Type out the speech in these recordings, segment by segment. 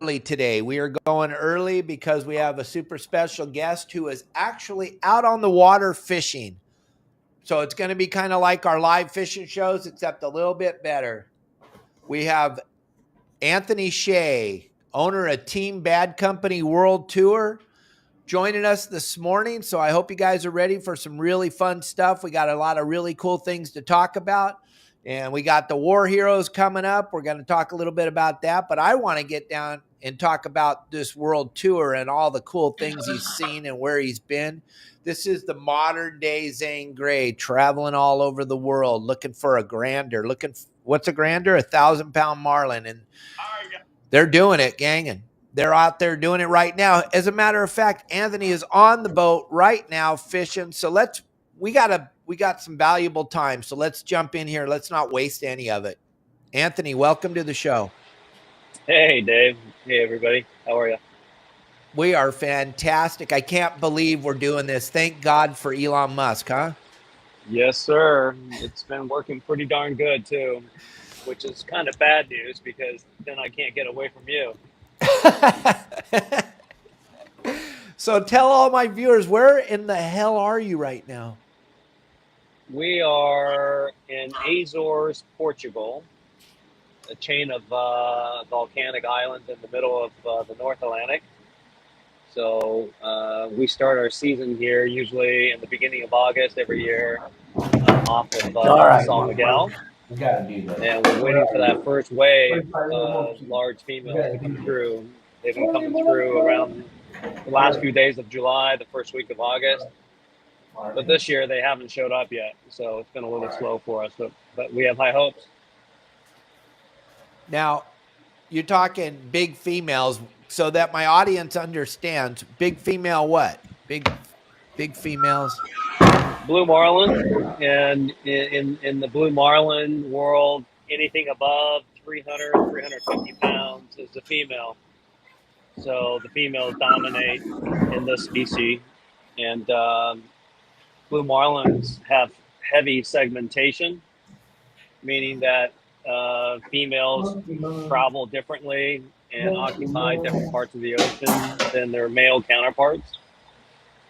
early today. We are going early because we have a super special guest who is actually out on the water fishing. So it's going to be kind of like our live fishing shows, except a little bit better. We have Anthony Hsieh, owner of Team Bad Company World Tour, joining us this morning. So I hope you guys are ready for some really fun stuff. We got a lot of really cool things to talk about. And we got the War Heroes coming up. We're going to talk a little bit about that. But I want to get down and talk about this world tour and all the cool things he's seen and where he's been. This is the modern day Zane Grey traveling all over the world looking for a grander. What's a grander? 1,000-pound marlin. And they're doing it, gang. And they're out there doing it right now. As a matter of fact, Anthony is on the boat right now fishing. So we got some valuable time. So let's jump in here. Let's not waste any of it. Anthony, welcome to the show. Hey, Dave. Hey, everybody. How are you? We are fantastic. I can't believe we're doing this. Thank God for Elon Musk, huh? Yes, sir. It's been working pretty darn good, too, which is kind of bad news because then I can't get away from you. So tell all my viewers, where in the hell are you right now? We are in Azores, Portugal, a chain of volcanic islands in the middle of the North Atlantic. So we start our season here usually in the beginning of August every year off of San Miguel. And we're waiting for that first wave of large females to come through. They've been coming through around the last few days of July, the first week of August. But this year they haven't showed up yet. So it's been a little slow for us, but we have high hopes. Now, you're talking big females so that my audience understands. Big female what? Big females? Blue marlin, and in the blue marlin world, anything above 300, 350 pounds is a female. So the females dominate in this species, and blue marlins have heavy segmentation, meaning that females travel differently and occupy different parts of the ocean than their male counterparts.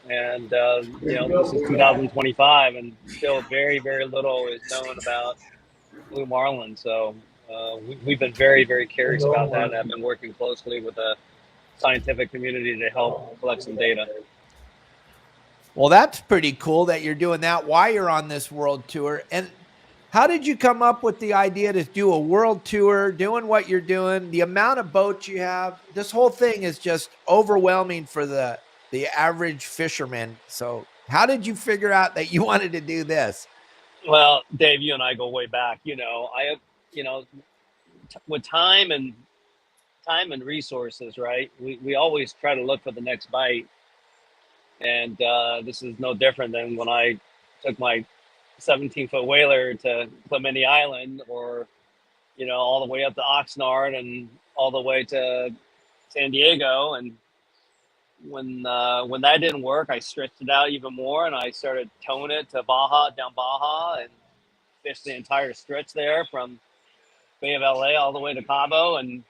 And, this is 2025 and still very, very little is known about blue marlin. So we've been very, very curious about that. And I've been working closely with the scientific community to help collect some data. Well, that's pretty cool that you're doing that while you're on this world tour. And how did you come up with the idea to do a world tour, doing what you're doing, the amount of boats you have? This whole thing is just overwhelming for the average fisherman. So how did you figure out that you wanted to do this? Well, Dave, you and I go way back. With time and resources, right? We always try to look for the next bite. And this is no different than when I took my 17-foot whaler to Clementi Island, or, all the way up to Oxnard and all the way to San Diego. And when that didn't work, I stretched it out even more, and I started towing it to down Baja, and fished the entire stretch there from Bay of LA all the way to Cabo. And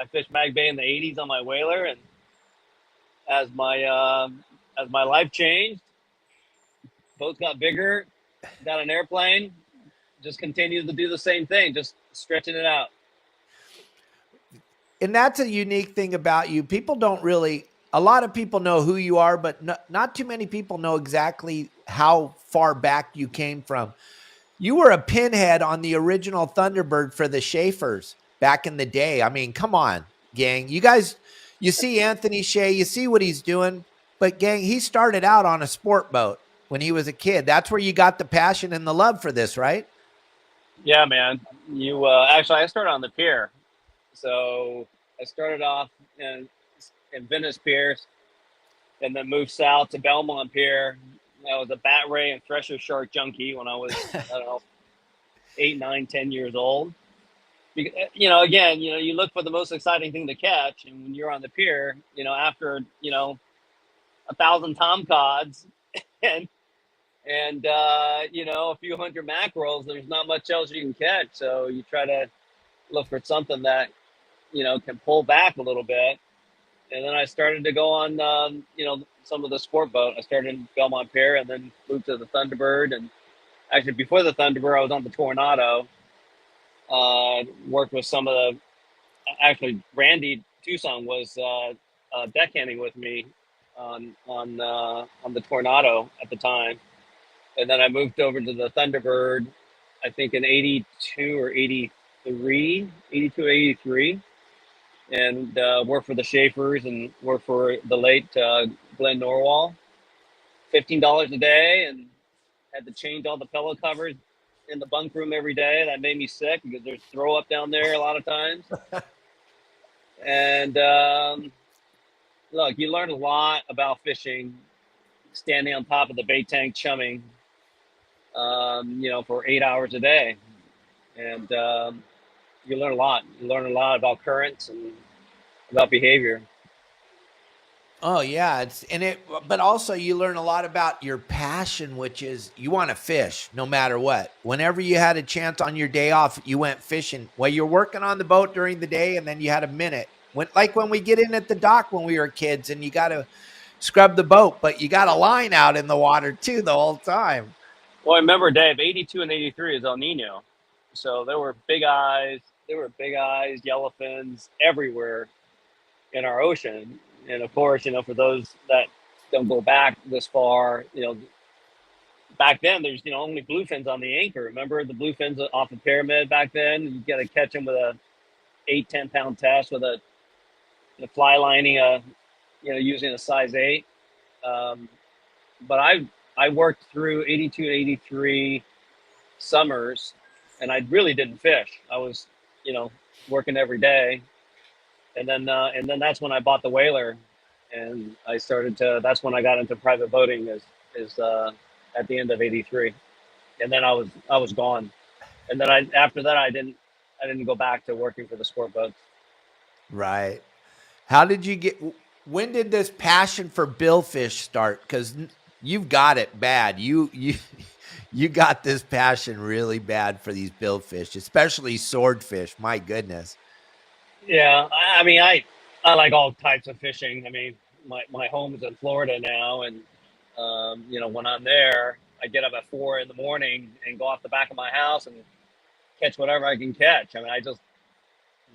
I fished Mag Bay in the 80s on my whaler. And as my life changed, boats got bigger, got an airplane, just continued to do the same thing, just stretching it out. And that's a unique thing about you. A lot of people know who you are, but not too many people know exactly how far back you came from. You were a pinhead on the original Thunderbird for the Schaefers back in the day. I mean, come on, gang. You guys, you see Anthony Hsieh, you see what he's doing, but gang, he started out on a sport boat when he was a kid. That's where you got the passion and the love for this, right? Yeah, man. Actually, I started on the pier. So I started off in Venice Pier, and then moved south to Belmont Pier. I was a bat ray and thresher shark junkie when I was, 8, 9, 10 years old. You look for the most exciting thing to catch. And when you're on the pier, after, 1,000 tomcods and a few hundred mackerels, there's not much else you can catch. So you try to look for something that can pull back a little bit. And then I started to go on, some of the sport boat. I started in Belmont Pier and then moved to the Thunderbird. And actually, before the Thunderbird, I was on the Tornado. Worked with some of the, actually, Randy Tucson was deckhanding with me on the Tornado at the time. And then I moved over to the Thunderbird, I think in 82 or 83, 82 or 83, and worked for the Schaefers and worked for the late Glenn Norwell. $15 a day, and had to change all the pillow covers in the bunk room every day. That made me sick because there's throw up down there a lot of times. And look, you learn a lot about fishing standing on top of the bait tank chumming, for 8 hours a day. And you learn a lot. You learn a lot about currents and about behavior. Oh yeah, but also you learn a lot about your passion, which is you want to fish no matter what. Whenever you had a chance on your day off, you went fishing. Well, you're working on the boat during the day, and then you had a minute. When we get in at the dock when we were kids, and you got to scrub the boat, but you got a line out in the water too the whole time. Well, I remember, Dave, 82 and 83 is El Nino. So there were big eyes, yellowfins everywhere in our ocean. And of course, for those that don't go back this far, back then there's, only bluefins on the anchor. Remember the bluefins off the Pyramid back then? You got to catch them with a 8-10 pound test with a fly lining, using a size 8. But I worked through 82 and 83 summers, and I really didn't fish. I was, working every day. And then that's when I bought the Whaler, and that's when I got into private boating is at the end of 83. And then I was gone. And then after that I didn't go back to working for the sport boats. Right. When did this passion for billfish start? Because you've got it bad. You got this passion really bad for these billfish, especially swordfish. My goodness. Yeah, I mean, I like all types of fishing. I mean, my home is in Florida now, and when I'm there, I get up at 4 in the morning and go off the back of my house and catch whatever I can catch. I mean, it's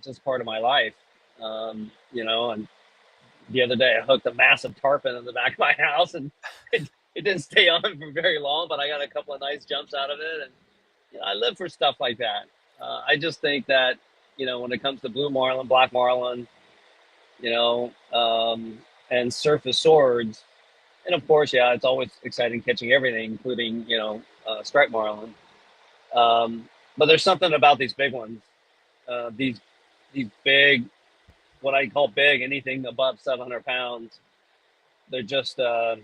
just part of my life. And the other day I hooked a massive tarpon in the back of my house, and it didn't stay on for very long, but I got a couple of nice jumps out of it. And I live for stuff like that. I just think that, when it comes to blue marlin, black marlin, and surface swords, and of course, yeah, it's always exciting catching everything, including, striped marlin. But there's something about these big ones, these big, what I call big, anything above 700 pounds. They're just, they're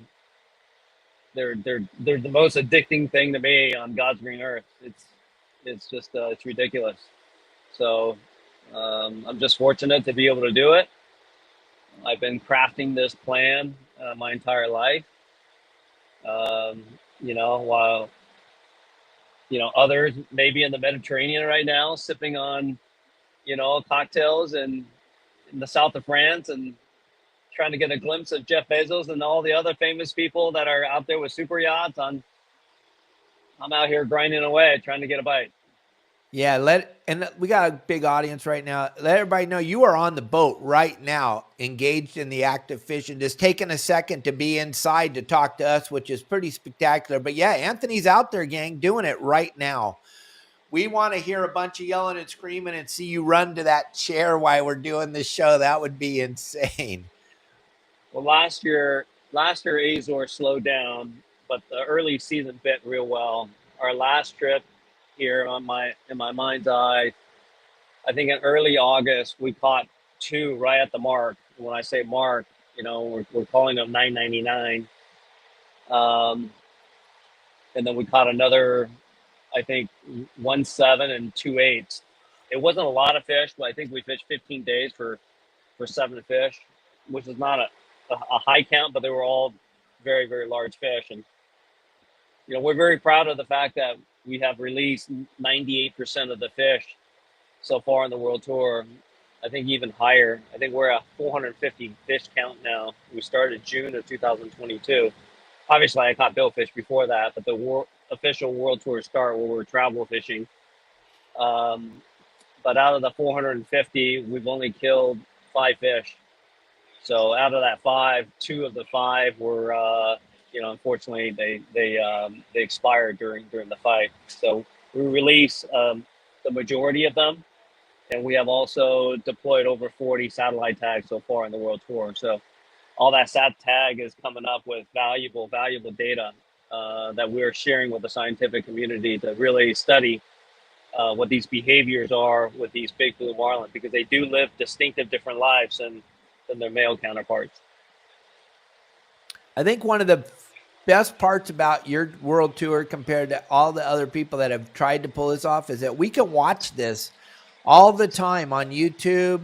the most addicting thing to me on God's green earth. It's just, it's ridiculous. So I'm just fortunate to be able to do it. I've been crafting this plan my entire life. While others may be in the Mediterranean right now, sipping on cocktails in the south of France and trying to get a glimpse of Jeff Bezos and all the other famous people that are out there with super yachts. I'm out here grinding away trying to get a bite. Yeah, and we got a big audience right now. Let everybody know you are on the boat right now, engaged in the act of fishing, just taking a second to be inside to talk to us, which is pretty spectacular. But yeah, Anthony's out there, gang, doing it right now. We want to hear a bunch of yelling and screaming and see you run to that chair while we're doing this show. That would be insane. Well, last year Azor slowed down, but the early season bit real well. Our last trip here in my mind's eye, I think in early August we caught 2 right at the mark. When I say mark, we're calling them 9.99. And then we caught another, I think 1.7 and 2.8. It wasn't a lot of fish, but I think we fished 15 days for 7 fish, which is not a high count, but they were all very, very large fish. And we're very proud of the fact that we have released 98% of the fish so far on the world tour. I think even higher. I think we're at 450 fish count now. We started June of 2022. Obviously, I caught billfish before that, but the official world tour start where we're travel fishing. Um, but out of the 450, we've only killed 5 fish. So out of that five, two of the five were, unfortunately, they expired during the fight. So we release the majority of them, and we have also deployed over 40 satellite tags so far in the world tour. So all that sat tag is coming up with valuable data that we're sharing with the scientific community to really study what these behaviors are with these big blue marlin, because they do live distinctive different lives than their male counterparts. I think one of the best parts about your world tour compared to all the other people that have tried to pull this off is that we can watch this all the time on YouTube.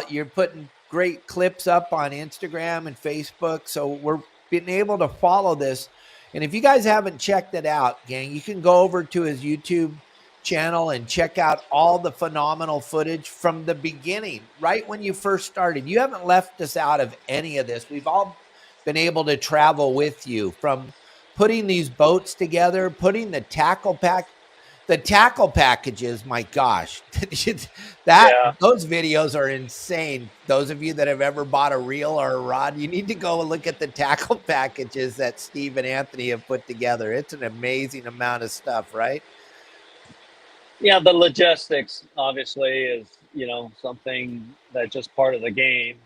You're putting great clips up on Instagram and Facebook. So we're being able to follow this. And if you guys haven't checked it out, gang, you can go over to his YouTube channel and check out all the phenomenal footage from the beginning, right when you first started. You haven't left us out of any of this. We've all been able to travel with you, from putting these boats together, putting the tackle packages. My gosh, those videos are insane. Those of you that have ever bought a reel or a rod, you need to go and look at the tackle packages that Steve and Anthony have put together. It's an amazing amount of stuff, right? Yeah, the logistics obviously is, something that's just part of the game.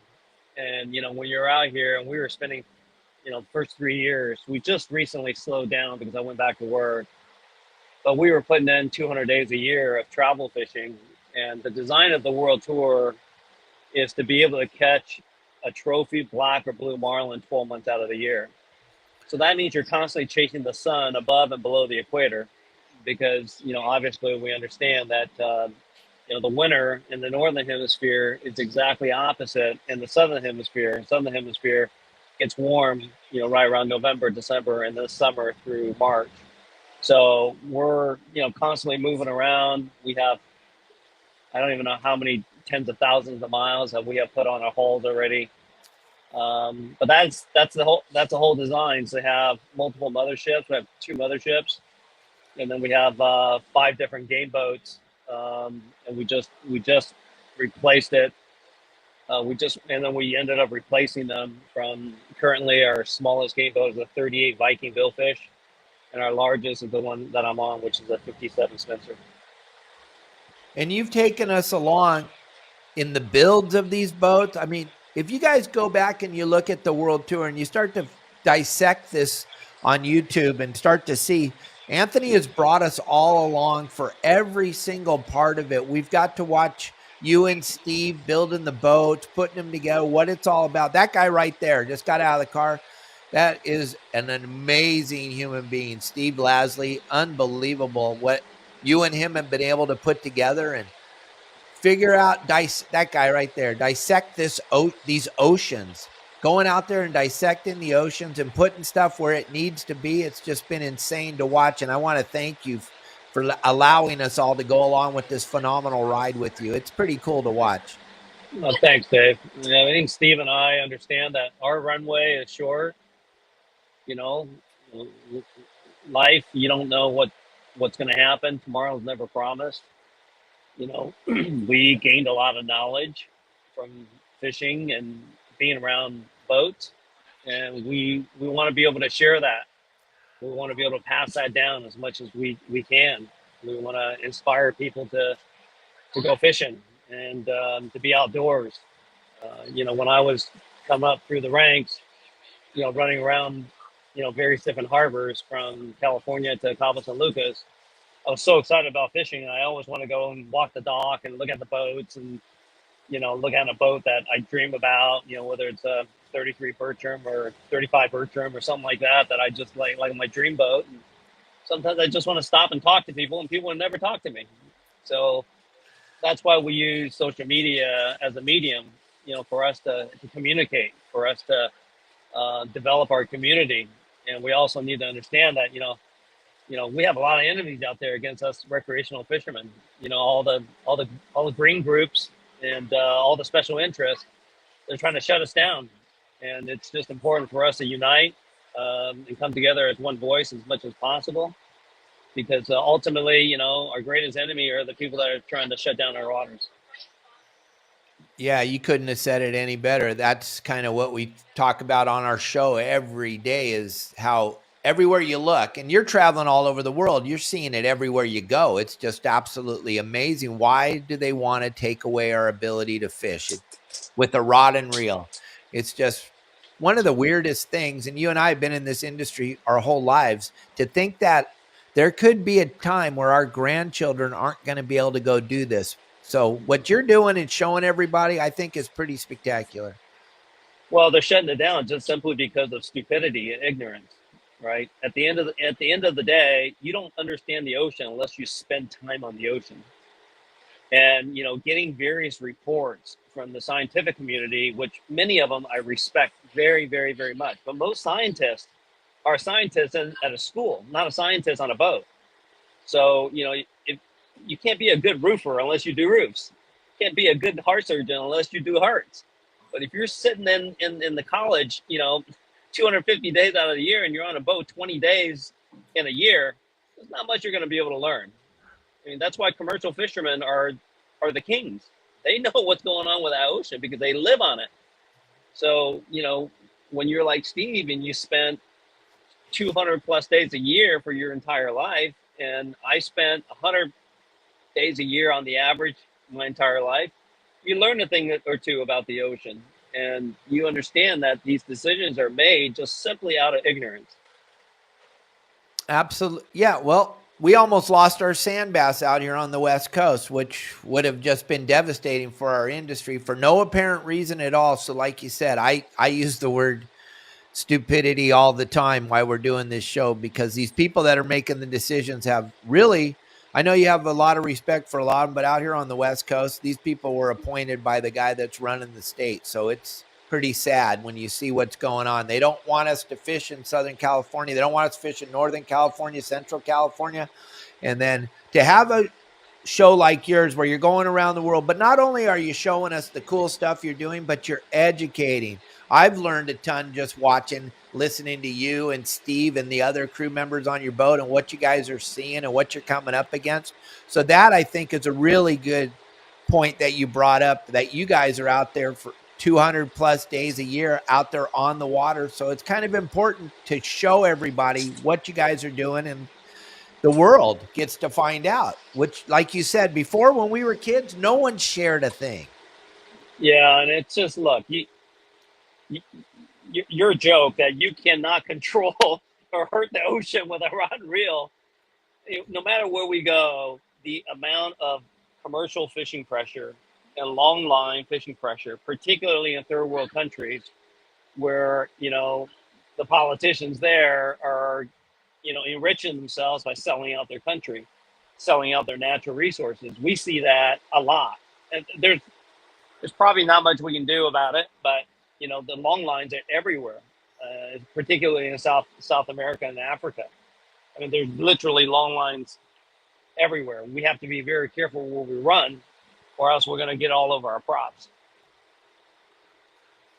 And, when you're out here, and we were spending, the first 3 years, we just recently slowed down because I went back to work, but we were putting in 200 days a year of travel fishing. And the design of the world tour is to be able to catch a trophy black or blue marlin 12 months out of the year. So that means you're constantly chasing the sun above and below the equator, because, obviously we understand that, the winter in the northern hemisphere is exactly opposite in the southern hemisphere. Southern hemisphere gets warm, right around November, December, and the summer through March. So we're, constantly moving around. We have, I don't even know how many tens of thousands of miles that we have put on our hulls already. But that's the whole design. So they have multiple motherships. We have 2 motherships, and then we have 5 different game boats. And we just replaced it. And then we ended up replacing them. From currently, our smallest game boat is a 38 Viking Billfish, and our largest is the one that I'm on, which is a 57 Spencer. And you've taken us along in the builds of these boats. I mean, if you guys go back and you look at the world tour and you start to dissect this on YouTube and start to see, Anthony has brought us all along for every single part of it. We've got to watch you and Steve building the boats, putting them together, what it's all about. That guy right there just got out of the car. That is an amazing human being, Steve Lasley. Unbelievable what you and him have been able to put together and figure out. That guy right there, dissect these oceans. Going out there and dissecting the oceans and putting stuff where it needs to be. It's just been insane to watch. And I want to thank you for allowing us all to go along with this phenomenal ride with you. It's pretty cool to watch. Well, thanks, Dave. I think Steve and I understand that our runway is short. Life, you don't know what's going to happen. Tomorrow's never promised. We gained a lot of knowledge from fishing and being around boats, and we want to be able to share that. We want to be able to pass that down as much as we can. We want to inspire people to go fishing and to be outdoors. When I was coming up through the ranks, running around, various different harbors from California to Cabo San Lucas, I was so excited about fishing. And I always want to go and walk the dock and look at the boats and, look at a boat that I dream about, whether it's a 33 Bertram or 35 Bertram or something like that I just like my dream boat. And sometimes I just want to stop and talk to people, and people would never talk to me. So that's why we use social media as a medium, for us to communicate, for us to develop our community. And we also need to understand that, we have a lot of enemies out there against us recreational fishermen. All the green groups and all the special interests. They're trying to shut us down, and it's just important for us to unite and come together as one voice as much as possible, because ultimately, you know, our greatest enemy are the people that are trying to shut down our waters. Yeah, you couldn't have said it any better. That's kind of what we talk about on our show every day, is how everywhere you look, and you're traveling all over the world, you're seeing it everywhere you go. It's just absolutely amazing. Why do they want to take away our ability to fish with a rod and reel? It's just one of the weirdest things. And you and I have been in this industry our whole lives. To think that there could be a time where our grandchildren aren't going to be able to go do this. So what you're doing and showing everybody, I think, is pretty spectacular. Well, they're shutting it down just simply because of stupidity and ignorance, right? At the end of the day, you don't understand the ocean unless you spend time on the ocean. And you know, getting various reports from the scientific community, which many of them I respect very, very, very much. But most scientists are scientists at a school, not a scientist on a boat. So, you know, if you can't be a good roofer unless you do roofs, you can't be a good heart surgeon unless you do hearts. But if you're sitting in the college, you know, 250 days out of the year, and you're on a boat 20 days in a year, there's not much you're going to be able to learn. I mean, that's why commercial fishermen are the kings. They know what's going on with that ocean because they live on it. So, you know, when you're like Steve and you spent 200 plus days a year for your entire life, and I spent 100 days a year on the average my entire life, you learn a thing or two about the ocean, and you understand that these decisions are made just simply out of ignorance. Absolutely. Yeah. Well, we almost lost our sand bass out here on the West Coast, which would have just been devastating for our industry for no apparent reason at all. So like you said, I use the word stupidity all the time while we're doing this show, because these people that are making the decisions have really, I know you have a lot of respect for a lot of them, but out here on the West Coast, these people were appointed by the guy that's running the state. So it's pretty sad when you see what's going on. They don't want us to fish in Southern California. They don't want us to fish in Northern California, Central California. And then to have a show like yours where you're going around the world, but not only are you showing us the cool stuff you're doing, but you're educating. I've learned a ton just watching, listening to you and Steve and the other crew members on your boat and what you guys are seeing and what you're coming up against. So that, I think, is a really good point that you brought up, that you guys are out there for 200 plus days a year out there on the water. So it's kind of important to show everybody what you guys are doing, and the world gets to find out, which, like you said before, when we were kids, no one shared a thing. Yeah, and it's just, look, you, your joke that you cannot control or hurt the ocean with a rod and reel. No matter where we go, the amount of commercial fishing pressure and long line fishing pressure, particularly in third world countries, where, you know, the politicians there are, you know, enriching themselves by selling out their country, selling out their natural resources. We see that a lot, and there's probably not much we can do about it, but you know, the long lines are everywhere, particularly in South America and Africa. I mean, there's literally long lines everywhere. We have to be very careful where we run, or else we're going to get all over our props.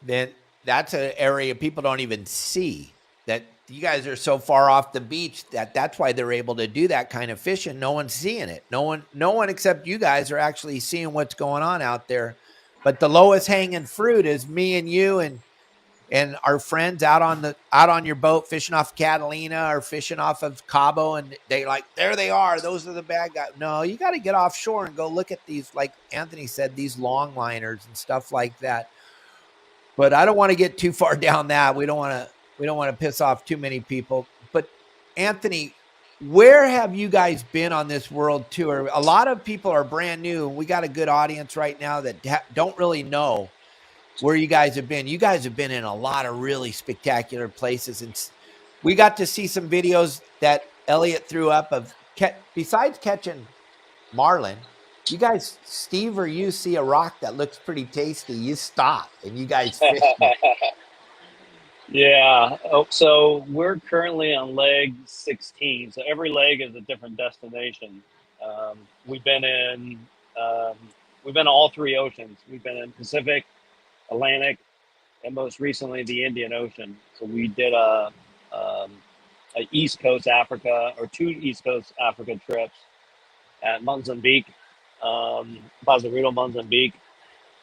Then that's an area people don't even see, that you guys are so far off the beach that's why they're able to do that kind of fishing. No one's seeing it. No one except you guys are actually seeing what's going on out there. But the lowest hanging fruit is me and you and our friends out on your boat fishing off Catalina or fishing off of Cabo, and they like, there they are. Those are the bad guys. No, you got to get offshore and go look at these, like Anthony said, these long liners and stuff like that. But I don't want to get too far down that. We don't want to piss off too many people. But Anthony, where have you guys been on this world tour? A lot of people are brand new, and we got a good audience right now that don't really know where you guys have been. You guys have been in a lot of really spectacular places, and we got to see some videos that Elliot threw up of, besides catching marlin, you guys, Steve or you, see a rock that looks pretty tasty, you stop and you guys fish it. Yeah. Oh, so we're currently on leg 16. So every leg is a different destination. We've been in We've been to all three oceans. We've been in Pacific, Atlantic, and most recently the Indian Ocean. So we did a East Coast Africa, or two East Coast Africa trips at Mozambique, Bazarito, Mozambique,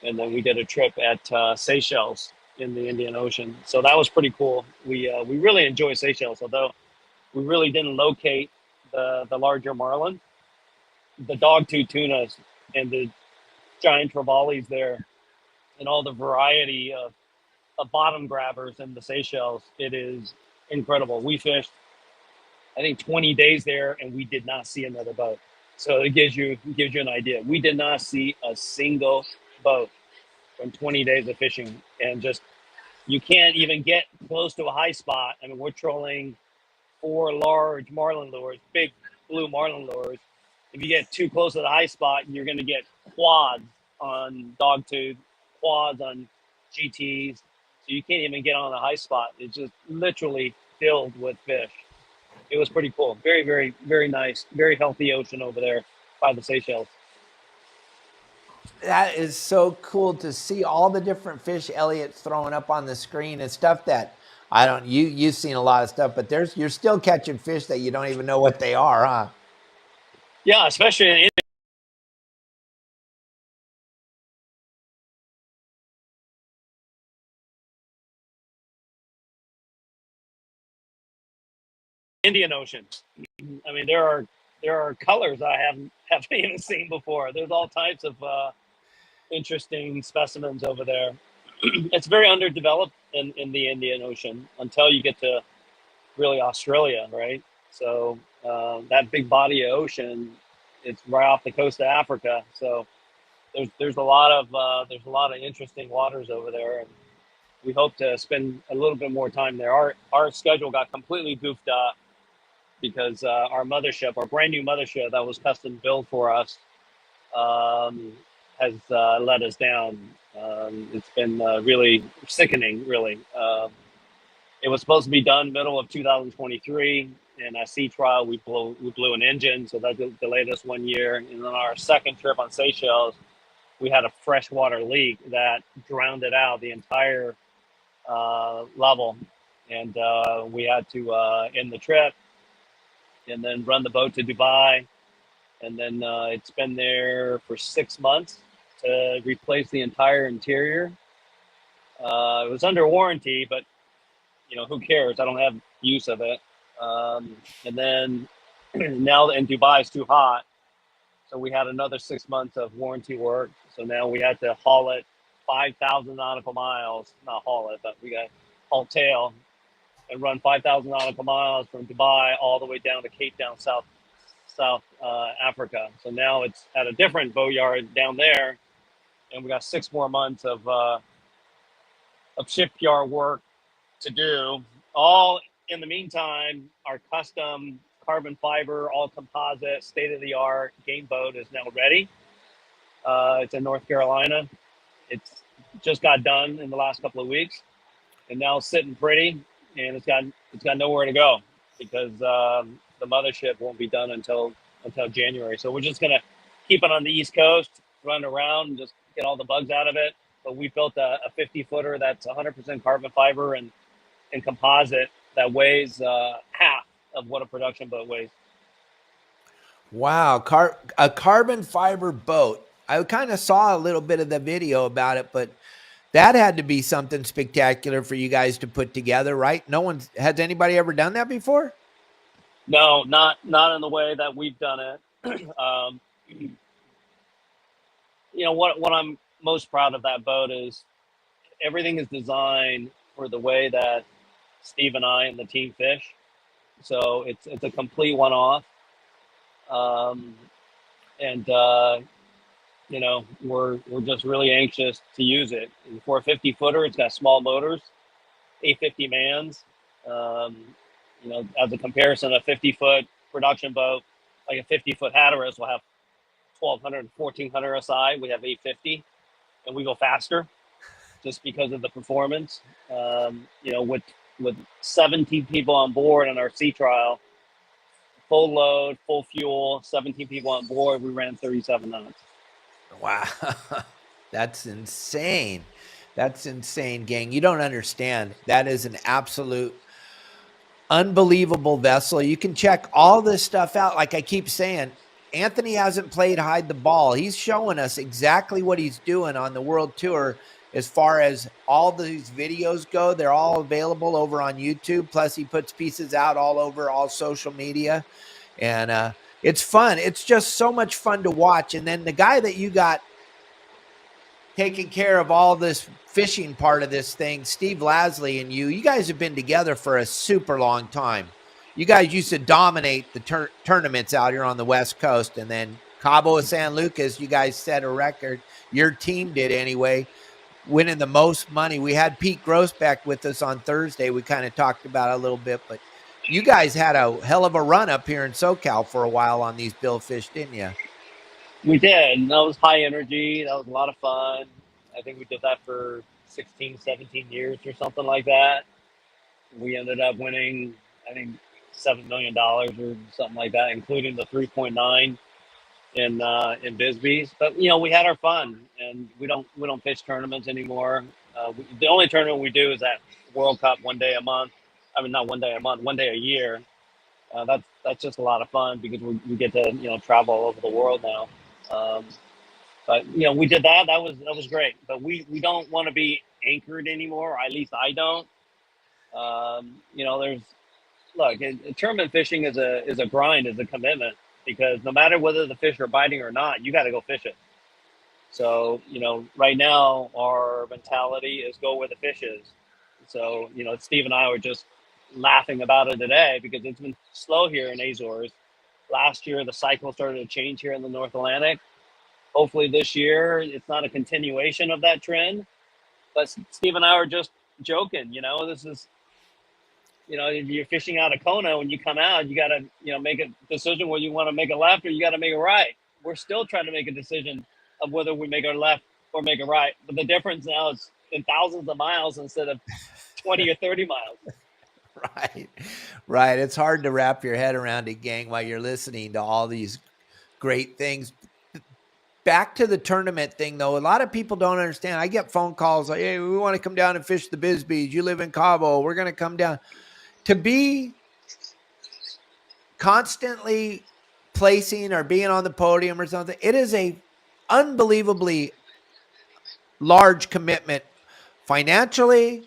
and then we did a trip at Seychelles in the Indian Ocean. So that was pretty cool. We really enjoy Seychelles, although we really didn't locate the larger marlin. The dogtooth tunas and the giant trevallies there, and all the variety of bottom grabbers in the Seychelles. It is incredible. We fished, I think, 20 days there, and we did not see another boat. So it gives you an idea. We did not see a single boat from 20 days of fishing, and just, you can't even get close to a high spot. I mean, we're trolling 4 large marlin lures, big blue marlin lures. If you get too close to the high spot, you're going to get quads on dogtooth, quads on GTs. So you can't even get on the high spot. It's just literally filled with fish. It was pretty cool. Very, very, very nice. Very healthy ocean over there by the Seychelles. That is so cool to see all the different fish Elliot's throwing up on the screen and stuff that I don't. You've seen a lot of stuff, but you're still catching fish that you don't even know what they are, huh? Yeah, especially in Indian Ocean. I mean, there are colors I haven't even seen before. There's all types of interesting specimens over there. It's very underdeveloped in the Indian Ocean until you get to really Australia, right? So that big body of ocean, it's right off the coast of Africa. So there's a lot of interesting waters over there, and we hope to spend a little bit more time there. Our schedule got completely goofed up because our mothership, our brand new mothership that was custom built for us, has let us down. It's been really sickening, really. It was supposed to be done middle of 2023. In a sea trial, we blew an engine, so that delayed us 1 year. And on our second trip on Seychelles, we had a freshwater leak that drowned it out, the entire level. And we had to end the trip and then run the boat to Dubai. And then it's been there for 6 months to replace the entire interior. It was under warranty, but who cares? I don't have use of it. And then now in Dubai it's too hot, so we had another 6 months of warranty work. So now we had to haul it 5,000 nautical miles. Not haul it, but we got haul tail and run 5,000 nautical miles from Dubai all the way down to Cape Town, South Africa. So now it's at a different boatyard down there, and we got 6 more months of shipyard work to do. All in the meantime, our custom carbon fiber, all composite, state-of-the-art game boat is now ready. It's in North Carolina. It's just got done in the last couple of weeks, and now it's sitting pretty, and it's got nowhere to go because the mothership won't be done until January. So we're just gonna keep it on the East Coast, run around, and just get all the bugs out of it. But we built a 50-footer that's 100% carbon fiber and composite that weighs half of what a production boat weighs. Wow, a carbon fiber boat. I kind of saw a little bit of the video about it, but that had to be something spectacular for you guys to put together, right? Has anybody ever done that before? No, not in the way that we've done it. What I'm most proud of that boat is everything is designed for the way that Steve and I and the team fish. So it's a complete one-off. And we're just really anxious to use it. And for a 50-footer, it's got small motors, 850 mans. As a comparison, a 50-foot production boat, like a 50-foot Hatteras, will have 1,200, 1,400 SI. We have 850, and we go faster just because of the performance. With 17 people on board on our sea trial, full load, full fuel, 17 people on board, we ran 37 knots. Wow. That's insane. That's insane, gang. You don't understand. That is an absolute unbelievable vessel. You can check all this stuff out. Like I keep saying, Anthony hasn't played hide the ball. He's showing us exactly what he's doing on the world tour as far as all these videos go. They're all available over on YouTube. Plus, he puts pieces out all over all social media. And it's fun. It's just so much fun to watch. And then the guy that you got taking care of all this fishing part of this thing, Steve Lasley and you guys have been together for a super long time. You guys used to dominate the tournaments out here on the West Coast. And then Cabo San Lucas, you guys set a record. Your team did anyway, winning the most money. We had Pete Grossbeck with us on Thursday. We kind of talked about it a little bit, but you guys had a hell of a run up here in SoCal for a while on these Billfish, didn't you? We did. And that was high energy. That was a lot of fun. I think we did that for 16, 17 years or something like that. We ended up winning, I think, $7 million or something like that, including the 3.9 in Bisbee's. But we had our fun, and we don't fish tournaments anymore. The only tournament we do is that World Cup one day a month. I mean, not one day a month, one day a year. That's just a lot of fun because we get to travel all over the world now. But we did that. That was great. But we don't want to be anchored anymore. Or at least I don't. There's look. Tournament fishing is a grind, is a commitment because no matter whether the fish are biting or not, you got to go fish it. So right now our mentality is go where the fish is. So Steve and I were just laughing about it today because it's been slow here in Azores. Last year the cycle started to change here in the North Atlantic. Hopefully this year it's not a continuation of that trend. But Steve and I were just joking. This is if you're fishing out of Kona, when you come out, you got to make a decision whether you want to make a left or you got to make a right. We're still trying to make a decision of whether we make a left or make a right. But the difference now is in thousands of miles instead of 20 or 30 miles. Right. It's hard to wrap your head around it, gang, while you're listening to all these great things. Back to the tournament thing, though, a lot of people don't understand. I get phone calls like, hey, we want to come down and fish the Bisbees. You live in Cabo. We're going to come down. To be constantly placing or being on the podium or something, it is a unbelievably large commitment financially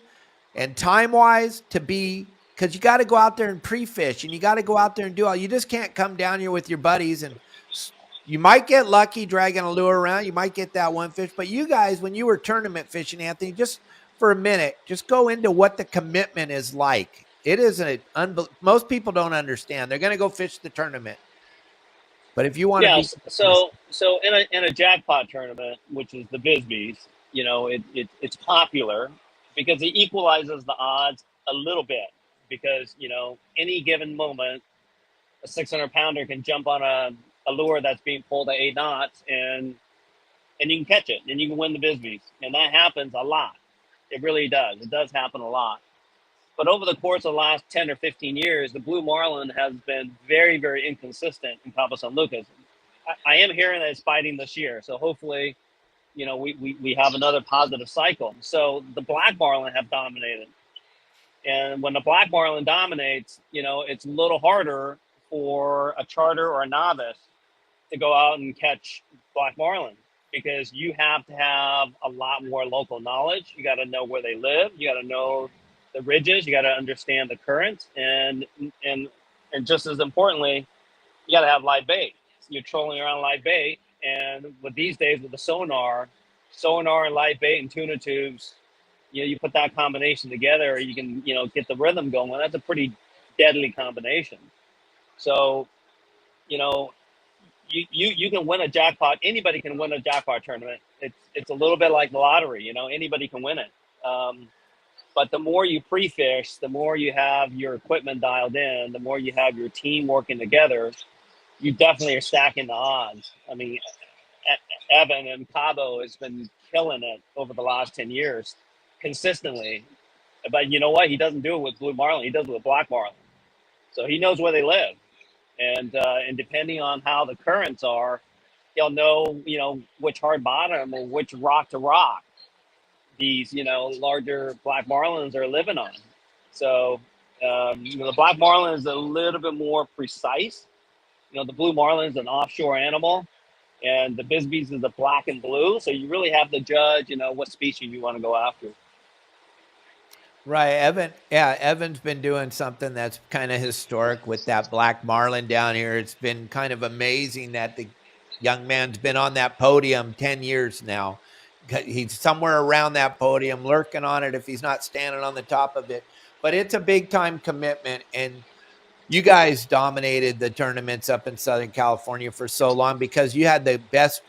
and time-wise to be, because you got to go out there and pre-fish and you got to go out there and do all. You just can't come down here with your buddies and you might get lucky dragging a lure around. You might get that one fish. But you guys, when you were tournament fishing, Anthony, just for a minute, just go into what the commitment is like. It is most people don't understand. They're going to go fish the tournament. But if you want to be so in a jackpot tournament, which is the Bisbees, it's popular because it equalizes the odds a little bit because any given moment a 600-pounder can jump on a lure that's being pulled at 8 knots and you can catch it and you can win the Bisbees. And that happens a lot. It really does. It does happen a lot. But over the course of the last 10 or 15 years, the blue marlin has been very, very inconsistent in Cabo San Lucas. I am hearing that it's biting this year. So hopefully, we have another positive cycle. So the black marlin have dominated. And when the black marlin dominates, it's a little harder for a charter or a novice to go out and catch black marlin because you have to have a lot more local knowledge. You got to know where they live. You got to know the ridges. You got to understand the currents, and just as importantly, you got to have live bait. You're trolling around live bait, and with these days with the sonar and live bait and tuna tubes, you put that combination together, you can get the rhythm going. That's a pretty deadly combination. So, you can win a jackpot. Anybody can win a jackpot tournament. It's a little bit like the lottery. Anybody can win it. But the more you pre-fish, the more you have your equipment dialed in, the more you have your team working together, you definitely are stacking the odds. I mean, Evan and Cabo has been killing it over the last 10 years consistently. But you know what? He doesn't do it with blue marlin. He does it with black marlin. So he knows where they live. And depending on how the currents are, they'll know, which hard bottom or which rock to rock these, larger black marlins are living on. So, the black marlin is a little bit more precise. The blue marlin is an offshore animal, and the Bisbees is the black and blue. So you really have to judge, what species you want to go after. Right, Evan. Yeah, Evan's been doing something that's kind of historic with that black marlin down here. It's been kind of amazing that the young man's been on that podium 10 years now. He's somewhere around that podium, lurking on it if he's not standing on the top of it. But it's a big time commitment, and you guys dominated the tournaments up in Southern California for so long because you had the best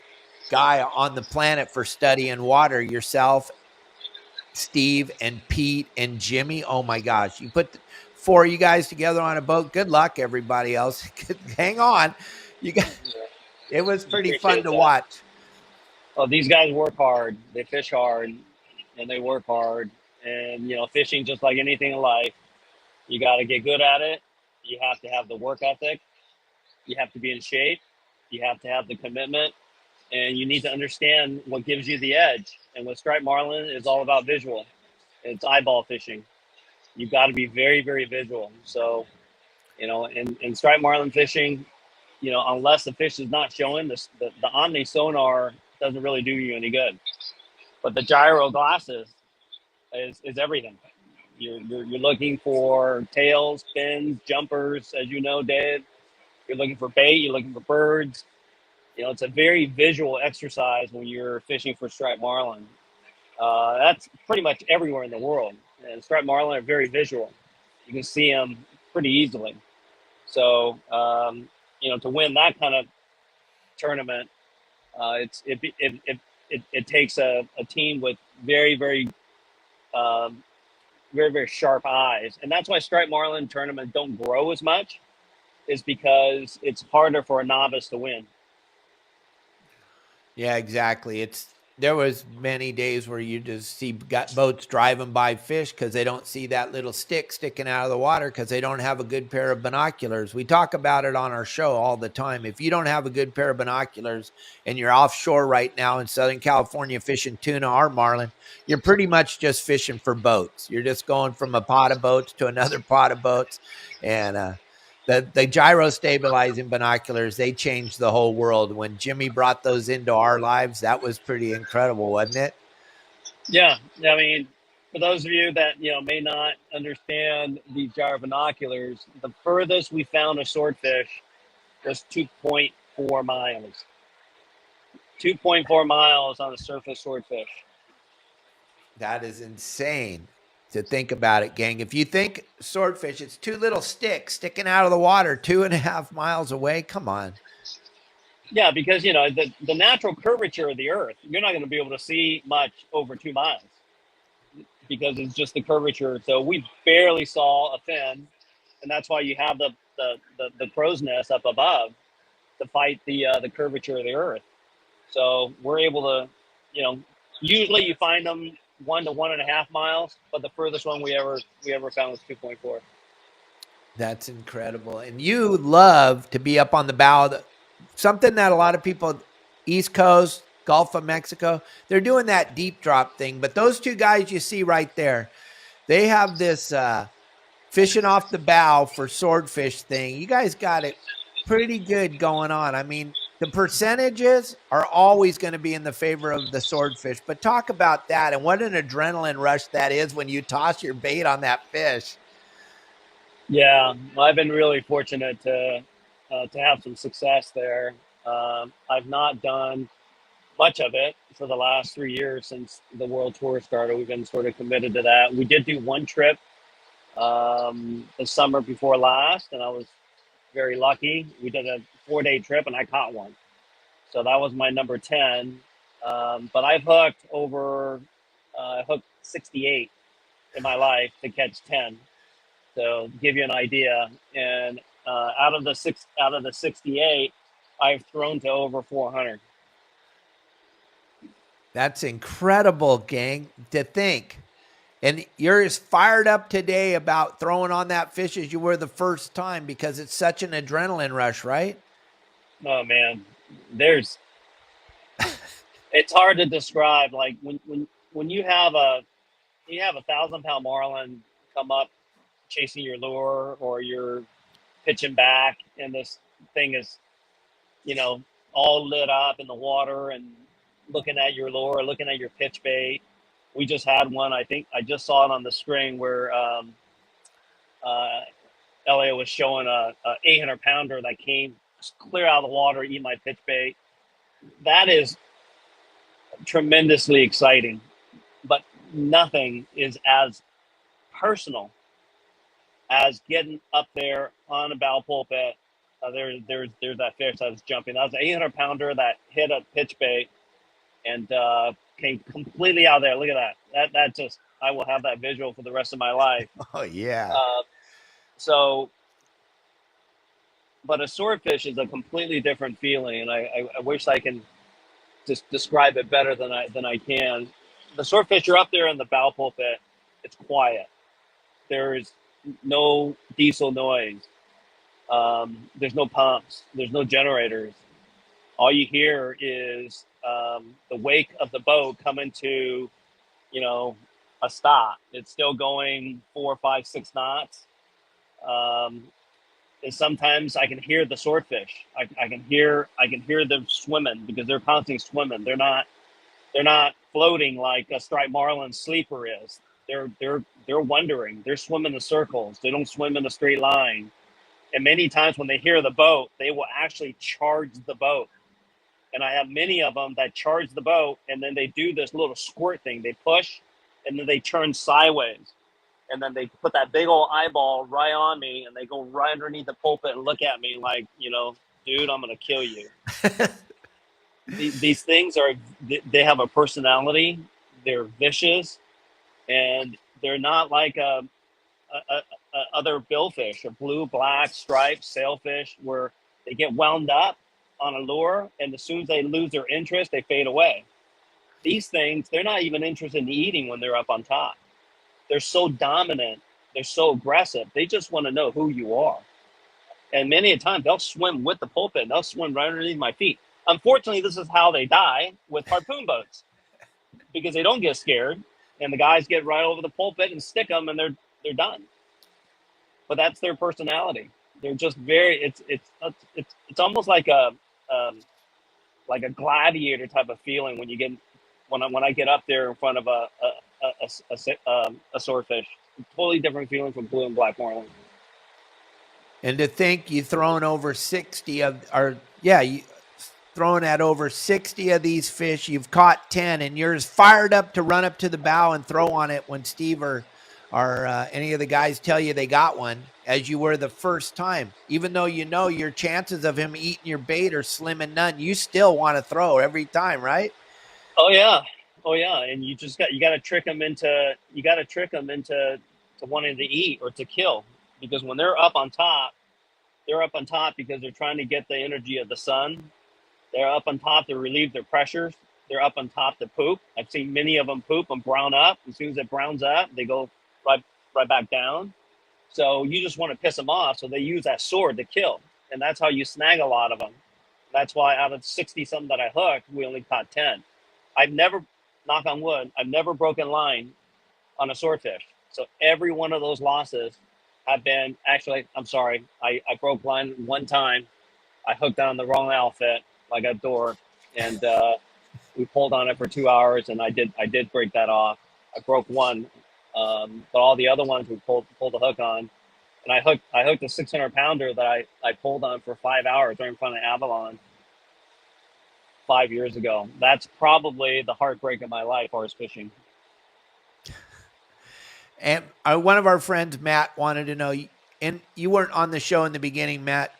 guy on the planet for studying water, yourself, Steve, and Pete, and Jimmy. Oh my gosh, you put four of you guys together on a boat. Good luck, everybody else. Hang on. It was pretty fun to watch. Well, these guys work hard. They fish hard, and they work hard. And fishing, just like anything in life, you got to get good at it. You have to have the work ethic. You have to be in shape. You have to have the commitment, and you need to understand what gives you the edge. And with striped marlin, it's all about visual. It's eyeball fishing. You've got to be very, very visual. So, in striped marlin fishing, unless the fish is not showing, the Omni sonar doesn't really do you any good. But the gyro glasses is everything. You're looking for tails, fins, jumpers, as you know, Dave. You're looking for bait. You're looking for birds. It's a very visual exercise when you're fishing for striped marlin. That's pretty much everywhere in the world. And striped marlin are very visual. You can see them pretty easily. So, to win that kind of tournament, it takes a team with very, very, very, very sharp eyes. And that's why striped marlin tournaments don't grow as much, is because it's harder for a novice to win. Yeah, exactly. There was many days where you just see boats driving by fish because they don't see that little stick sticking out of the water because they don't have a good pair of binoculars. We talk about it on our show all the time. If you don't have a good pair of binoculars and you're offshore right now in Southern California fishing tuna or marlin, you're pretty much just fishing for boats. You're just going from a pot of boats to another pot of boats. And the gyro stabilizing binoculars, they changed the whole world. When Jimmy brought those into our lives, that was pretty incredible, wasn't it? Yeah. I mean, for those of you that, may not understand these gyro binoculars, the furthest we found a swordfish was 2.4 miles. 2.4 miles on a surface swordfish. That is insane to think about it, gang. If you think swordfish, it's two little sticks sticking out of the water 2.5 miles away. Come on. Yeah, because the natural curvature of the earth, you're not going to be able to see much over 2 miles because it's just the curvature. So we barely saw a fin, and that's why you have the crow's nest up above to fight the curvature of the earth. So we're able to, usually you find them 1 to 1.5 miles, but the furthest one we ever found was 2.4. That's incredible. And you love to be up on the bow. Something that a lot of people, East Coast, Gulf of Mexico, they're doing that deep drop thing. But those two guys you see right there, they have this fishing off the bow for swordfish thing. You guys got it pretty good going on. I mean, the percentages are always going to be in the favor of the swordfish. But talk about that and what an adrenaline rush that is when you toss your bait on that fish. Yeah, I've been really fortunate to have some success there. I've not done much of it for the last 3 years since the World Tour started. We've been sort of committed to that. We did do one trip the summer before last, and I was very lucky. We did a 4-day trip, and I caught one. So that was my number 10. But I've hooked over, hooked 68 in my life to catch 10. So give you an idea. And out of the 68, I've thrown to over 400. That's incredible, gang, to think. And you're as fired up today about throwing on that fish as you were the first time because it's such an adrenaline rush, right? Oh man, there's It's hard to describe. Like when you have a 1,000-pound marlin come up chasing your lure, or you're pitching back, and this thing is, you know, all lit up in the water and looking at your lure, looking at your pitch bait. We just had one. I think I just saw it on the screen where Elliot was showing a 800-pounder that came clear out of the water, eat my pitch bait. That is tremendously exciting, but nothing is as personal as getting up there on a bow pulpit. There's that fish that was jumping. That was an 800-pounder that hit a pitch bait and came completely out there. Look at that. That just, I will have that visual for the rest of my life. Oh yeah. So, but a swordfish is a completely different feeling, and I wish I can just describe it better than I can. The swordfish, you're up there in the bow pulpit. It's quiet. There's no diesel noise. There's no pumps. There's no generators. All you hear is the wake of the boat coming to, you know, a stop. It's still going 4, 5, 6 knots. And sometimes I can hear the swordfish. I can hear them swimming, because they're constantly swimming. They're not floating like a striped marlin sleeper is. They're wandering. They're swimming in circles. They don't swim in a straight line. And many times when they hear the boat, they will actually charge the boat. And I have many of them that charge the boat, and then they do this little squirt thing. They push, and then they turn sideways. And then they put that big old eyeball right on me, and they go right underneath the pulpit and look at me like, you know, dude, I'm going to kill you. These things they have a personality. They're vicious, and they're not like other billfish or blue, black, striped sailfish, where they get wound up on a lure, and as soon as they lose their interest, they fade away. These things, they're not even interested in eating when they're up on top. They're so dominant. They're so aggressive. They just want to know who you are. And many a time, they'll swim with the pulpit. They'll swim right underneath my feet. Unfortunately, this is how they die with harpoon boats, because they don't get scared, and the guys get right over the pulpit and stick them, and they're done. But that's their personality. They're just very. It's almost like a gladiator type of feeling when I get up there in front of a swordfish. Totally different feeling from blue and black marlin. And to think you've thrown over 60 thrown at over 60 of these fish. You've caught 10, and you're fired up to run up to the bow and throw on it when Steve or any of the guys tell you they got one, as you were the first time. Even though you know your chances of him eating your bait are slim and none, you still want to throw every time, right? Oh yeah, and you got to trick them into wanting to eat or to kill, because when they're up on top because they're trying to get the energy of the sun. They're up on top to relieve their pressures. They're up on top to poop. I've seen many of them poop and brown up. As soon as it browns up, they go right back down. So you just want to piss them off, so they use that sword to kill, and that's how you snag a lot of them. That's why out of 60 something that I hooked, we only caught 10. I've never, knock on wood, I've never broken line on a swordfish. So every one of those losses have been, actually, I'm sorry, I broke line one time. I hooked on the wrong outfit, like a dork, and we pulled on it for 2 hours, and I did break that off. I broke one, but all the other ones we pulled the hook on, and I hooked a 600-pounder that I pulled on for 5 hours right in front of Avalon 5 years ago. That's probably the heartbreak of my life, horse fishing. And one of our friends, Matt, wanted to know, and you weren't on the show in the beginning, Matt,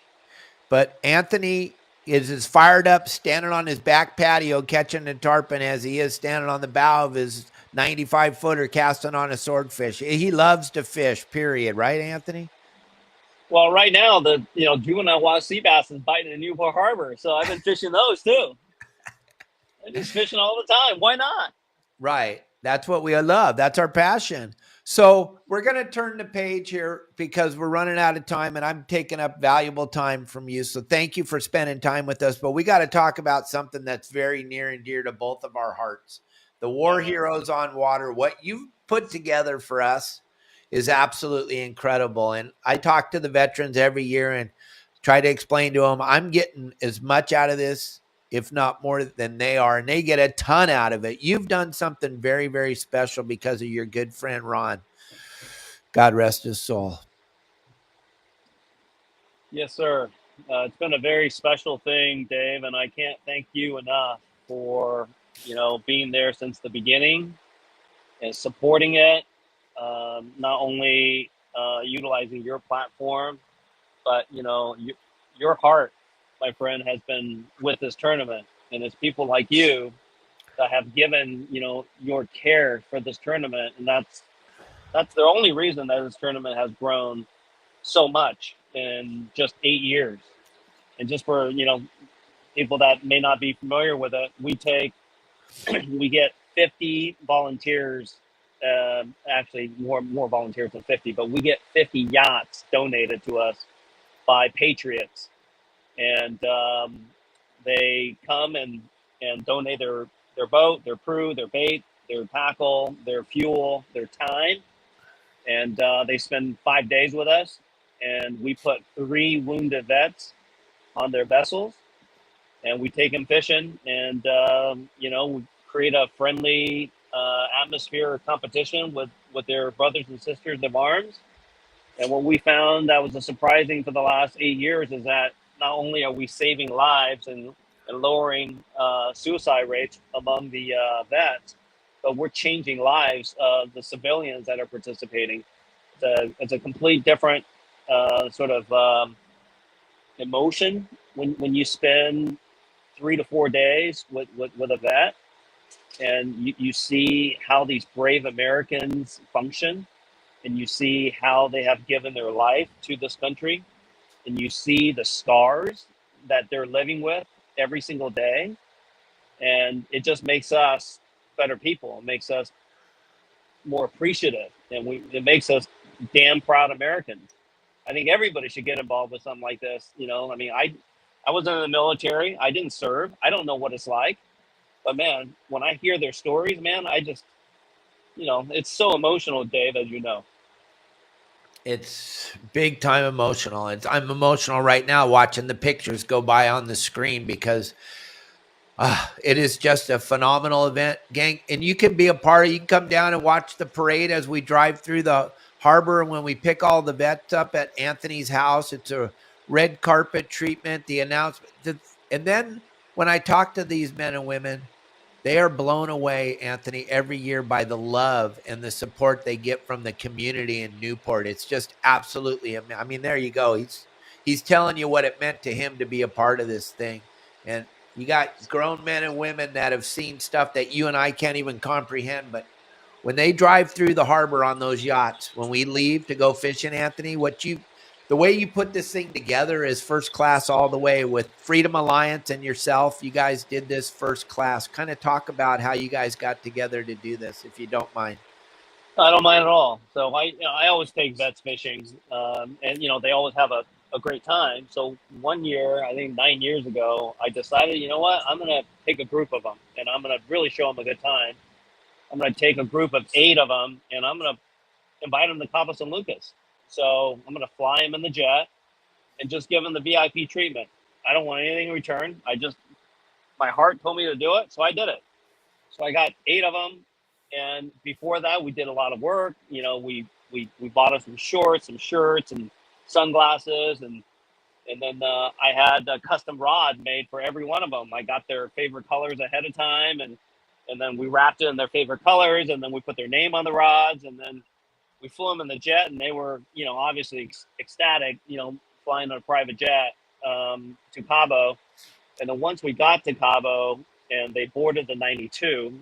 but Anthony is as fired up standing on his back patio catching a tarpon as he is standing on the bow of his 95-footer casting on a swordfish. He loves to fish, period. Right, Anthony? Well, right now, the juvenile wild sea bass is biting in Newport Harbor, so I've been fishing those too. I'm just fishing all the time. Why not? Right. That's what we love. That's our passion. So we're going to turn the page here because we're running out of time and I'm taking up valuable time from you. So thank you for spending time with us. But we got to talk about something that's very near and dear to both of our hearts. The War Heroes on Water. What you've put together for us is absolutely incredible. And I talk to the veterans every year and try to explain to them, I'm getting as much out of this, if not more than they are, and they get a ton out of it. You've done something very, very special because of your good friend, Ron. God rest his soul. Yes, sir. It's been a very special thing, Dave, and I can't thank you enough for, being there since the beginning and supporting it. Not only utilizing your platform, but your heart, my friend, has been with this tournament, and it's people like you that have given your care for this tournament, and that's the only reason that this tournament has grown so much in just 8 years. And just for people that may not be familiar with it, we get 50 volunteers. Actually, more volunteers than 50, but we get 50 yachts donated to us by patriots, and they come and donate their boat, their crew, their bait, their tackle, their fuel, their time, and they spend 5 days with us. And we put 3 wounded vets on their vessels, and we take them fishing, and we create a friendly atmosphere of competition with their brothers and sisters of arms. And what we found that was a surprising for the last 8 years is that not only are we saving lives and lowering suicide rates among the vets, but we're changing lives of the civilians that are participating. It's a complete different sort of emotion when you spend 3 to 4 days with a vet, and you see how these brave Americans function, and you see how they have given their life to this country, and you see the scars that they're living with every single day. And it just makes us better people. It makes us more appreciative, and it makes us damn proud Americans. I think everybody should get involved with something like this. I mean, I wasn't in the military. I didn't serve. I don't know what it's like. But man, when I hear their stories, man, I just, it's so emotional, Dave, as you know. It's big time emotional. I'm emotional right now watching the pictures go by on the screen because it is just a phenomenal event, gang. And you can be a part of it. You can come down and watch the parade as we drive through the harbor. And when we pick all the vets up at Anthony's house, it's a red carpet treatment, the announcement. And then when I talk to these men and women, they are blown away, Anthony, every year by the love and the support they get from the community in Newport. It's just absolutely, I mean, there you go. He's telling you what it meant to him to be a part of this thing. And you got grown men and women that have seen stuff that you and I can't even comprehend. But when they drive through the harbor on those yachts, when we leave to go fishing, Anthony, the way you put this thing together is first class all the way with Freedom Alliance and yourself. You guys did this first class. Kind of talk about how you guys got together to do this, if you don't mind. I don't mind at all. So I always take vets fishing, and they always have a great time. So one year, I think 9 years ago, I decided, you know what, I'm gonna take a group of them, and I'm gonna really show them a good time. I'm gonna take a group of 8 of them, and I'm gonna invite them to Cabo San Lucas. So I'm gonna fly them in the jet and just give them the VIP treatment. I don't want anything in return. My heart told me to do it, so I did it. So I got 8 of them, and before that, we did a lot of work. We bought us some shorts, some shirts, and sunglasses, and then I had a custom rod made for every one of them. I got their favorite colors ahead of time, and then we wrapped it in their favorite colors, and then we put their name on the rods, and then we flew them in the jet, and they were, obviously ecstatic, flying on a private jet to Cabo. And then once we got to Cabo and they boarded the 92,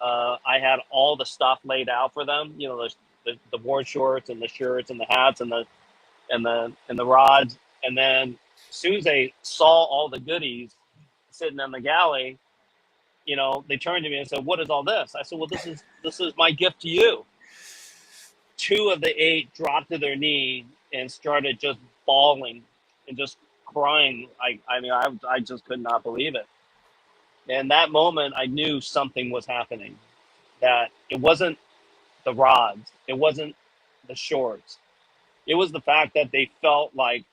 I had all the stuff laid out for them. The board shorts and the shirts and the hats and the rods. And then as soon as they saw all the goodies sitting in the galley, they turned to me and said, "What is all this?" I said, "Well, this is my gift to you." 2 of the 8 dropped to their knee and started just bawling and just crying. I just could not believe it. And that moment, I knew something was happening. That it wasn't the rods, it wasn't the shorts. It was the fact that they felt like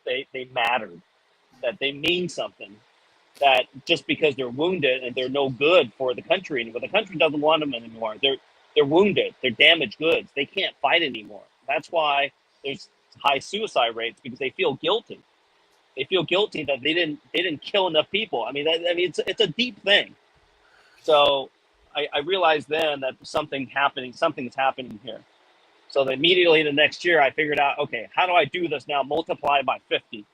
they mattered, that they mean something. That just because they're wounded and they're no good for the country anymore, the country doesn't want them anymore. They're wounded. They're damaged goods. They can't fight anymore. That's why there's high suicide rates, because they feel guilty. They feel guilty that they didn't kill enough people. It's a deep thing. So I realized then that something's happening here. So immediately the next year I figured out, okay, how do I do this now? Multiply by 50.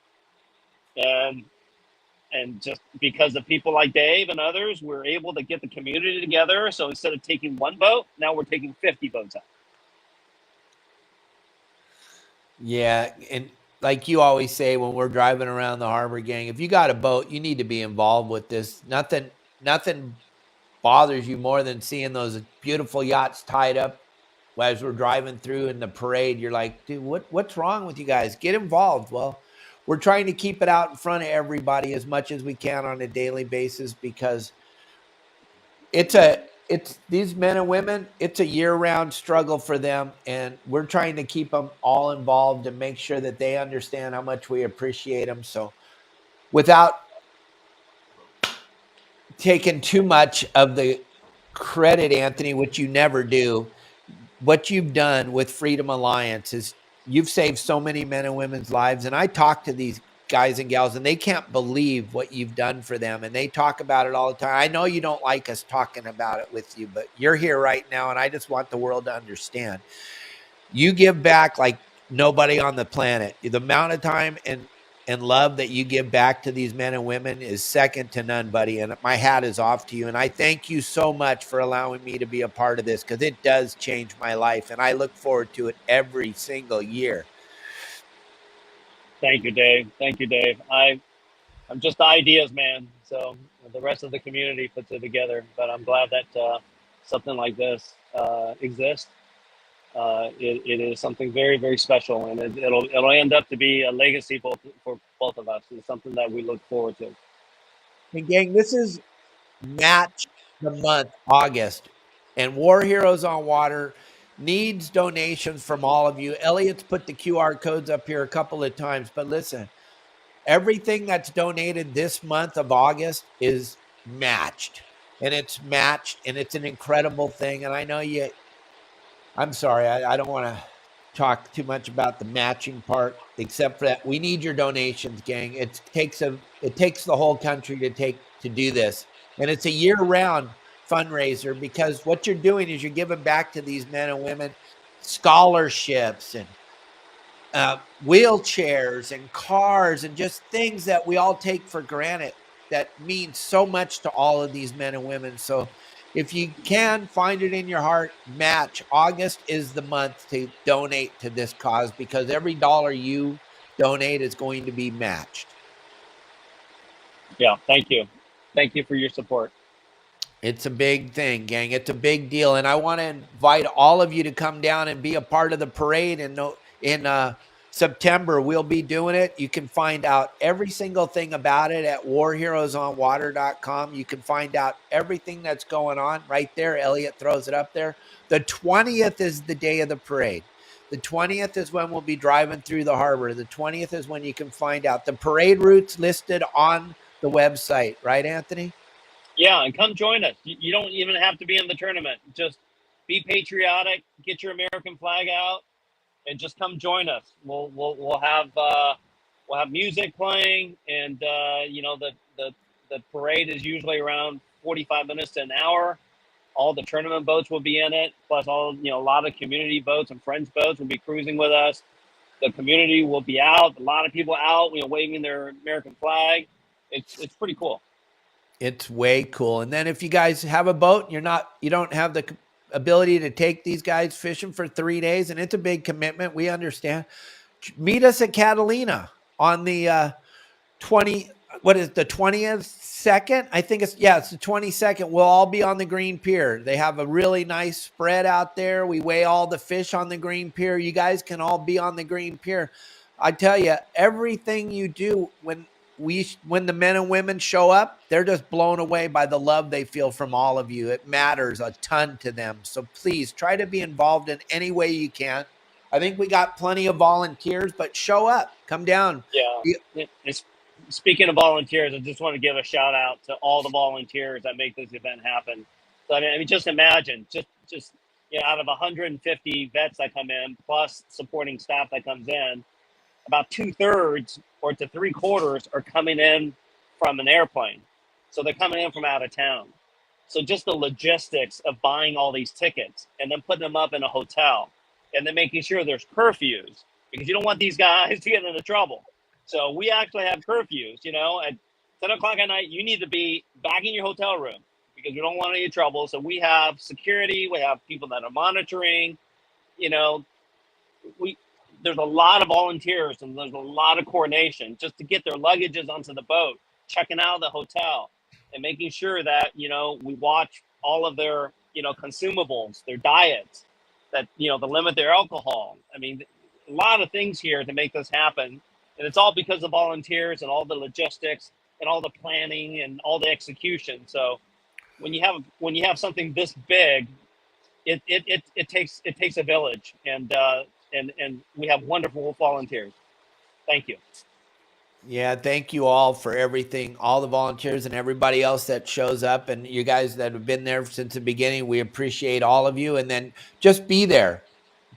And just because of people like Dave and others, we're able to get the community together. So instead of taking 1 boat, now we're taking 50 boats out. Yeah. And like you always say, when we're driving around the harbor, gang, if you got a boat, you need to be involved with this. Nothing bothers you more than seeing those beautiful yachts tied up as we're driving through in the parade. You're like, dude, what's wrong with you guys? Get involved. Well, we're trying to keep it out in front of everybody as much as we can on a daily basis, because it's these men and women, it's a year-round struggle for them, and we're trying to keep them all involved and make sure that they understand how much we appreciate them. So without taking too much of the credit, Anthony, which you never do, what you've done with Freedom Alliance is you've saved so many men and women's lives. And I talk to these guys and gals, and they can't believe what you've done for them. And they talk about it all the time. I know you don't like us talking about it with you, but you're here right now, and I just want the world to understand. You give back like nobody on the planet. The amount of time and love that you give back to these men and women is second to none, buddy. And my hat is off to you. And I thank you so much for allowing me to be a part of this, because it does change my life. And I look forward to it every single year. Thank you, Dave. Thank you, Dave. I'm just the ideas, man. So the rest of the community puts it together. But I'm glad that something like this exists. It is something very, very special, and it'll end up to be a legacy for both of us. It's something that we look forward to. And gang, this is Match the Month, August, and War Heroes on Water needs donations from all of you. Elliot's put the QR codes up here a couple of times, but listen, everything that's donated this month of August is matched, and it's an incredible thing. And I know I'm sorry, I don't want to talk too much about the matching part, except for that we need your donations, gang. It takes the whole country to do this, and it's a year-round fundraiser, because what you're doing is you're giving back to these men and women scholarships and wheelchairs and cars and just things that we all take for granted that mean so much to all of these men and women. So if you can find it in your heart, match. August is the month to donate to this cause, because every dollar you donate is going to be matched. Yeah, thank you. Thank you for your support. It's a big thing, gang. It's a big deal. And I want to invite all of you to come down and be a part of the parade in September. We'll be doing it. You can find out every single thing about it at warheroesonwater.com. You can find out everything that's going on right there. Elliot throws it up there. The 20th is the day of the parade. The 20th is when we'll be driving through the harbor. The 20th is when you can find out the parade routes listed on the website. Right, Anthony? Yeah, and come join us. You don't even have to be in the tournament. Just be patriotic, get your American flag out, and just come join us. We'll have music playing, and the parade is usually around 45 minutes to an hour. All the tournament boats will be in it, plus a lot of community boats and friends boats will be cruising with us. The community will be out. A lot of people out, waving their American flag. It's pretty cool. It's way cool. And then if you guys have a boat, you don't have the ability to take these guys fishing for 3 days, and it's a big commitment. We understand. Meet us at Catalina on the what is the 20th second? I think it's it's the 22nd. We'll all be on the Green Pier. They have a really nice spread out there. We weigh all the fish on the Green Pier. You guys can all be on the Green Pier. I tell you, everything you do when the men and women show up, they're just blown away by the love they feel from all of you. It matters a ton to them. So please try to be involved in any way you can. I think we got plenty of volunteers, but show up, come down. Yeah. Speaking of volunteers, I just want to give a shout out to all the volunteers that make this event happen. So I mean, just imagine, out of 150 vets that come in, plus supporting staff that comes in, about 2/3 or to 3/4 are coming in from an airplane. So they're coming in from out of town. So just the logistics of buying all these tickets and then putting them up in a hotel and then making sure there's curfews because you don't want these guys to get into trouble. So we actually have curfews, at 10 o'clock at night, you need to be back in your hotel room because we don't want any trouble. So we have security, we have people that are monitoring, there's a lot of volunteers and there's a lot of coordination just to get their luggages onto the boat, checking out of the hotel and making sure that, we watch all of their, consumables, their diets, that, to limit their alcohol. I mean, a lot of things here to make this happen. And it's all because of volunteers and all the logistics and all the planning and all the execution. So when you have something this big, it takes a village, and we have wonderful volunteers. Thank you. Yeah, thank you all for everything, all the volunteers and everybody else that shows up, and you guys that have been there since the beginning. We appreciate all of you, and then just be there.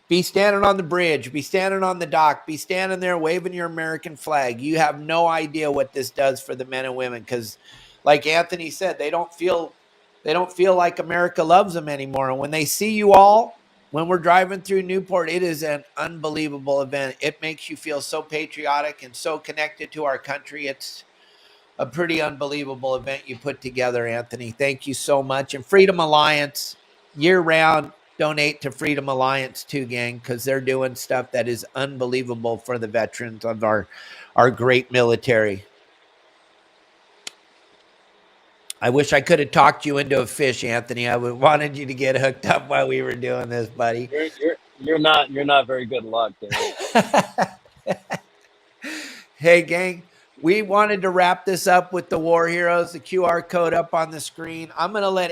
Be standing on the bridge, be standing on the dock, be standing there waving your American flag. You have no idea what this does for the men and women because, like Anthony said, they don't feel like America loves them anymore. And when they see you all, when we're driving through Newport, it is an unbelievable event. It makes you feel so patriotic and so connected to our country. It's a pretty unbelievable event you put together, Anthony. Thank you so much. And Freedom Alliance, year round, donate to Freedom Alliance too, gang, because they're doing stuff that is unbelievable for the veterans of our great military. I wish I could have talked you into a fish, Anthony. I wanted you to get hooked up while we were doing this, buddy. You're not very good luck, dude. Hey, gang, we wanted to wrap this up with the War Heroes, the QR code up on the screen. I'm going to let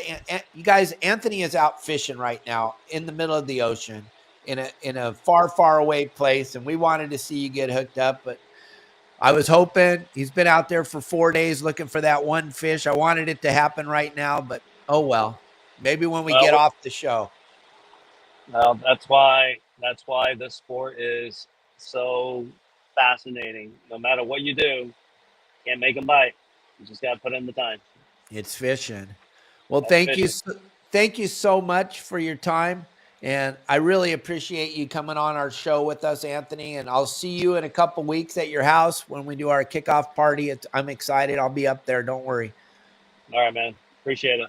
you guys, Anthony is out fishing right now in the middle of the ocean in a far, far away place. And we wanted to see you get hooked up, but I was hoping. He's been out there for 4 days looking for that one fish. I wanted it to happen right now, but oh well. Maybe when we get off the show. Well, that's why this sport is so fascinating. No matter what you do, can't make them bite. You just got to put in the time. It's fishing. Well, thank you so much for your time. And I really appreciate you coming on our show with us, Anthony. And I'll see you in a couple weeks at your house when we do our kickoff party. I'm excited. I'll be up there. Don't worry. All right, man. Appreciate it.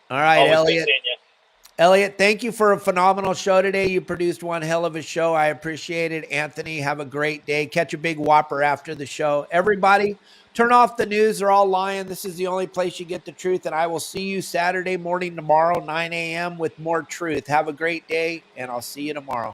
All right, Elliot. Elliot, thank you for a phenomenal show today. You produced one hell of a show. I appreciate it. Anthony, have a great day. Catch a big whopper after the show. Everybody, turn off the news. They're all lying. This is the only place you get the truth. And I will see you Saturday morning tomorrow, 9 a.m. with more truth. Have a great day, and I'll see you tomorrow.